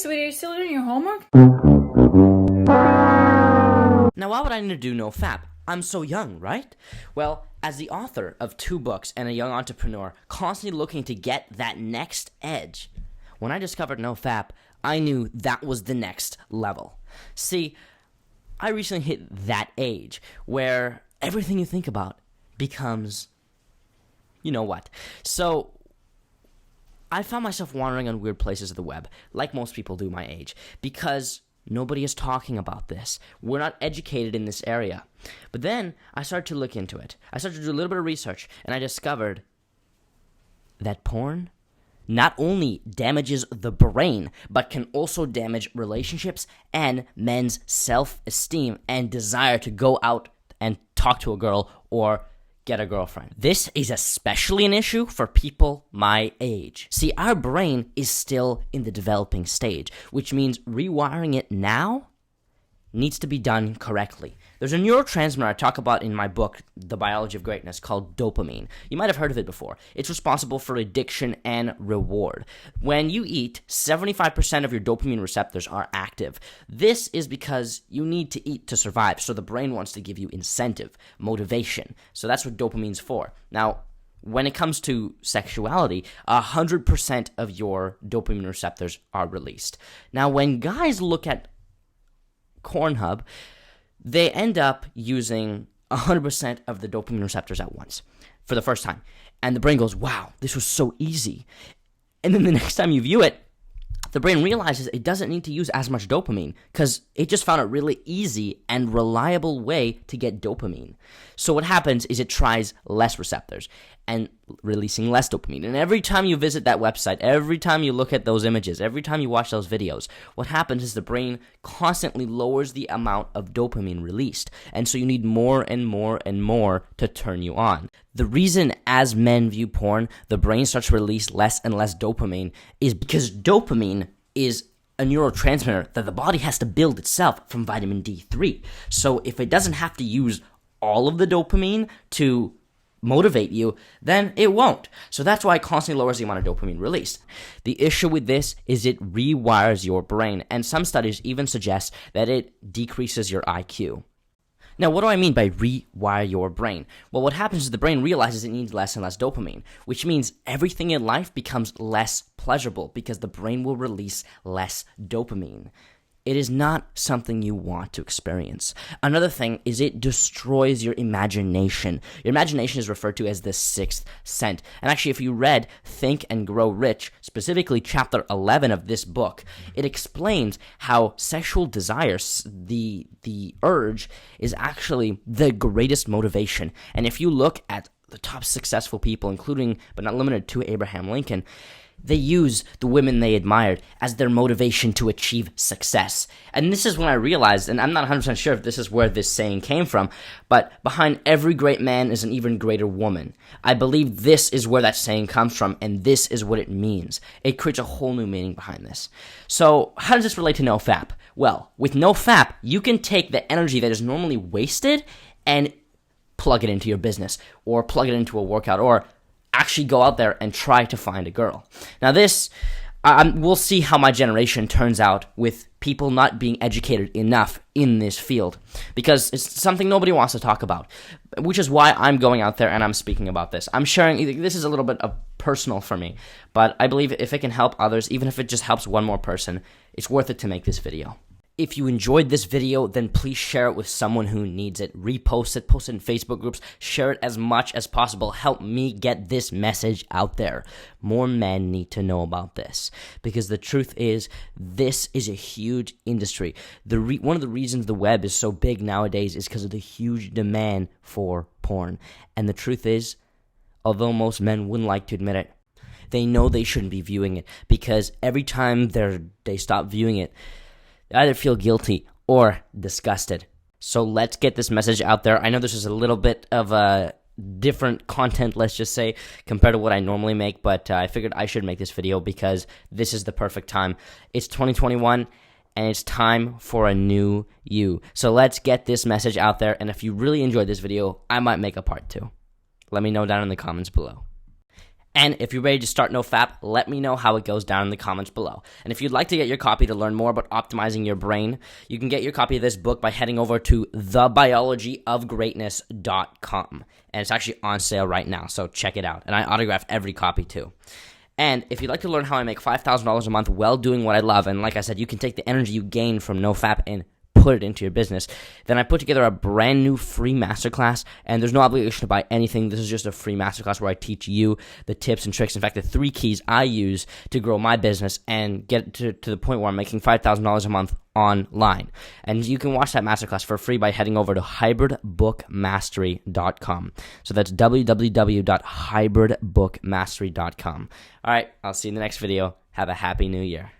sweetie, are you still doing your homework? Now, why would I need to do no FAP? I'm so young, right? Well, as the author of 2 books and a young entrepreneur constantly looking to get that next edge, when I discovered no FAP, I knew that was the next level. See, I recently hit that age where everything you think about becomes, you know what. So I found myself wandering on weird places of the web, like most people do my age, because nobody is talking about this. We're not educated in this area. But then I started to look into it. I started to do a little bit of research, and I discovered that porn not only damages the brain, but can also damage relationships and men's self-esteem and desire to go out and talk to a girl or get a girlfriend. This is especially an issue for people my age. See, our brain is still in the developing stage, which means rewiring it now needs to be done correctly. There's a neurotransmitter I talk about in my book, The Biology of Greatness, called dopamine. You might have heard of it before. It's responsible for addiction and reward. When you eat, 75% of your dopamine receptors are active. This is because you need to eat to survive, so the brain wants to give you incentive, motivation. So that's what dopamine's for. Now, when it comes to sexuality, 100% of your dopamine receptors are released. Now, when guys look at Pornhub, they end up using 100% of the dopamine receptors at once for the first time. And the brain goes, wow, this was so easy. And then the next time you view it, the brain realizes it doesn't need to use as much dopamine because it just found a really easy and reliable way to get dopamine. So what happens is it tries less receptors and releasing less dopamine. And every time you visit that website, every time you look at those images, every time you watch those videos, what happens is the brain constantly lowers the amount of dopamine released. And so you need more and more and more to turn you on. The reason as men view porn, the brain starts to release less and less dopamine is because dopamine is a neurotransmitter that the body has to build itself from vitamin D3. So if it doesn't have to use all of the dopamine to motivate you, then it won't. So that's why it constantly lowers the amount of dopamine released. The issue with this is it rewires your brain, and some studies even suggest that it decreases your IQ. Now, what do I mean by rewire your brain? Well, what happens is the brain realizes it needs less and less dopamine, which means everything in life becomes less pleasurable because the brain will release less dopamine. It is not something you want to experience. Another thing is it destroys your imagination. Your imagination is referred to as the sixth sense. And actually, if you read Think and Grow Rich, specifically chapter 11 of this book, it explains how sexual desire, the urge, is actually the greatest motivation. And if you look at the top successful people, including but not limited to Abraham Lincoln, they use the women they admired as their motivation to achieve success. And this is when I realized, and I'm not 100% sure if this is where this saying came from, but behind every great man is an even greater woman. I believe this is where that saying comes from, and this is what it means. It creates a whole new meaning behind this. So how does this relate to no FAP? Well, with no FAP, you can take the energy that is normally wasted and plug it into your business, or plug it into a workout, or actually go out there and try to find a girl. Now this, we'll see how my generation turns out with people not being educated enough in this field, because it's something nobody wants to talk about, which is why I'm going out there and I'm speaking about this. I'm sharing, this is a little bit of personal for me, but I believe if it can help others, even if it just helps one more person, it's worth it to make this video. If you enjoyed this video, then please share it with someone who needs it. Repost it, post it in Facebook groups, share it as much as possible. Help me get this message out there. More men need to know about this, because the truth is, this is a huge industry. One of the reasons the web is so big nowadays is because of the huge demand for porn. And the truth is, although most men wouldn't like to admit it, they know they shouldn't be viewing it, because every time they stop viewing it, they either feel guilty or disgusted. So let's get this message out there. I know this is a little bit of a different content, let's just say, compared to what I normally make, but I figured I should make this video because this is the perfect time. It's 2021, and it's time for a new you. So let's get this message out there, and if you really enjoyed this video, I might make a part 2. Let me know down in the comments below. And if you're ready to start No FAP, let me know how it goes down in the comments below. And if you'd like to get your copy to learn more about optimizing your brain, you can get your copy of this book by heading over to thebiologyofgreatness.com. And it's actually on sale right now, so check it out. And I autograph every copy too. And if you'd like to learn how I make $5,000 a month while doing what I love, and like I said, you can take the energy you gain from No FAP and put it into your business, then I put together a brand new free masterclass, and there's no obligation to buy anything. This is just a free masterclass where I teach you the tips and tricks. In fact, the 3 keys I use to grow my business and get to the point where I'm making $5,000 a month online. And you can watch that masterclass for free by heading over to hybridbookmastery.com. So that's www.hybridbookmastery.com. All right, I'll see you in the next video. Have a happy new year.